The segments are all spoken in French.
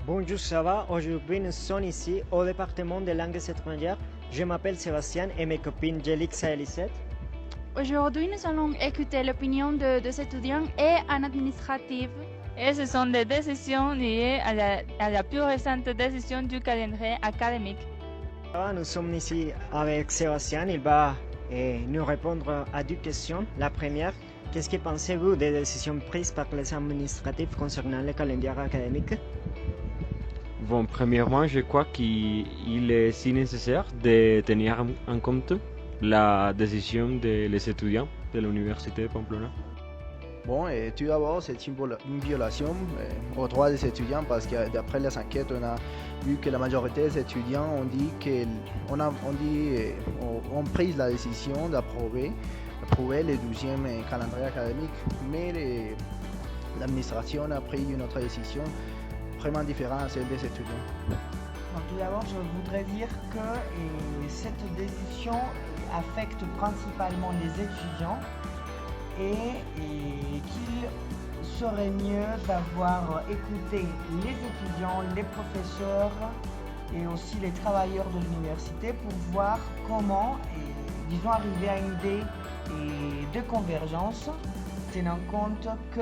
Bonjour, ça va? Aujourd'hui, nous sommes ici au département des langues étrangères. Je m'appelle Sébastien et mes copines Jelixa et Lisette. Aujourd'hui, nous allons écouter l'opinion de deux étudiants et un administratif. Et ce sont des décisions liées à la plus récente décision du calendrier académique. Ça va, nous sommes ici avec Sébastien. Il va nous répondre à deux questions. La première, qu'est-ce que pensez-vous des décisions prises par les administratifs concernant le calendrier académique? Bon, premièrement, je crois qu'il est si nécessaire de tenir en compte la décision des étudiants de l'Université de Pamplona. Bon, et tout d'abord, c'est une violation aux droits des étudiants parce que d'après les enquêtes, on a vu que la majorité des étudiants ont pris la décision d'approuver le 12e calendrier académique, mais l'administration a pris une autre décision vraiment différente à celle des étudiants. Donc, tout d'abord, je voudrais dire que cette décision affecte principalement les étudiants et qu'il serait mieux d'avoir écouté les étudiants, les professeurs et aussi les travailleurs de l'université pour voir comment, disons, arriver à une idée de convergence, tenant compte que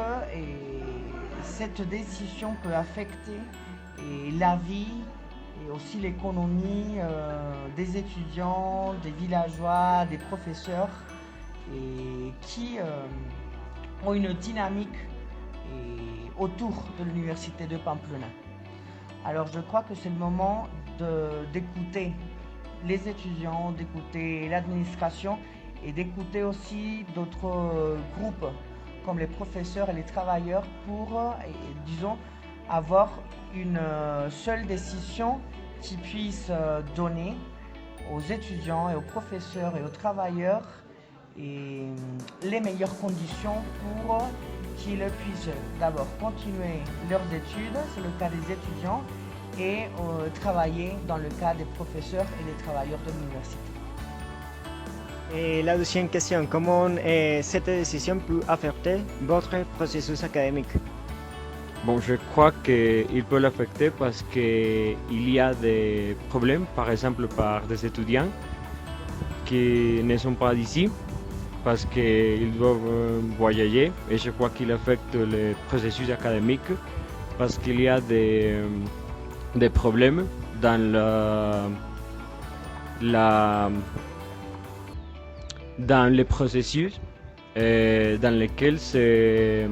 cette décision peut affecter la vie et aussi l'économie des étudiants, des villageois, des professeurs et qui ont une dynamique autour de l'université de Pamplona. Alors je crois que c'est le moment d'écouter les étudiants, d'écouter l'administration et d'écouter aussi d'autres groupes comme les professeurs et les travailleurs pour, disons, avoir une seule décision qui puisse donner aux étudiants et aux professeurs et aux travailleurs les meilleures conditions pour qu'ils puissent d'abord continuer leurs études, c'est le cas des étudiants, et travailler dans le cas des professeurs et des travailleurs de l'université. Et la deuxième question, comment cette décision peut affecter votre processus académique? Bon, je crois qu'il peut l'affecter parce qu'il y a des problèmes, par exemple par des étudiants qui ne sont pas d'ici, parce qu'ils doivent voyager, et je crois qu'il affecte le processus académique parce qu'il y a des problèmes dans dans le processus dans lequel se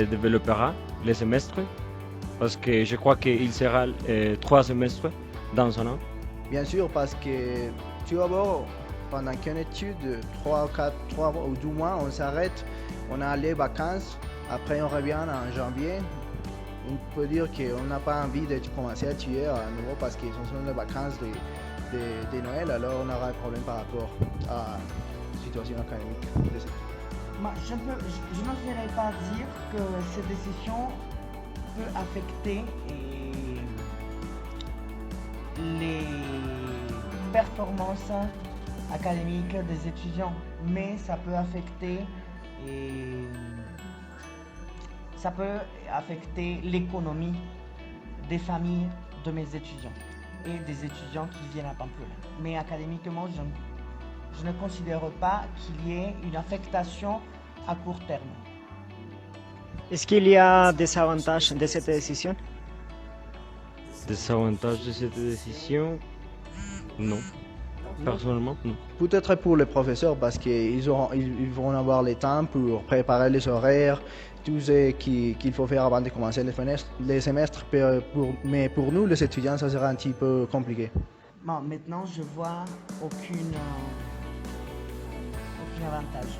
développera le semestre, parce que je crois qu'il sera 3 semestres dans un an. Bien sûr, parce que tout d'abord, pendant qu'une étude, 3 ou 12 mois, on s'arrête, on a les vacances, après on revient en janvier. On peut dire qu'on n'a pas envie de commencer à étudier à nouveau parce que ce sont les vacances de Noël, alors on aura un problème par rapport à la situation académique. Je n'oserais pas dire que cette décision peut affecter les performances académiques des étudiants, mais ça peut affecter l'économie des familles de mes étudiants et des étudiants qui viennent à Pamplona. Mais académiquement, je ne considère pas qu'il y ait une affectation à court terme. Est-ce qu'il y a des avantages de cette décision? Des avantages de cette décision? Non. Personnellement, non. Peut-être pour les professeurs parce qu'ils vont avoir le temps pour préparer les horaires, tout ce qu'il faut faire avant de commencer les semestres, mais pour nous, les étudiants, ça sera un petit peu compliqué. Bon, maintenant, je vois aucun avantage.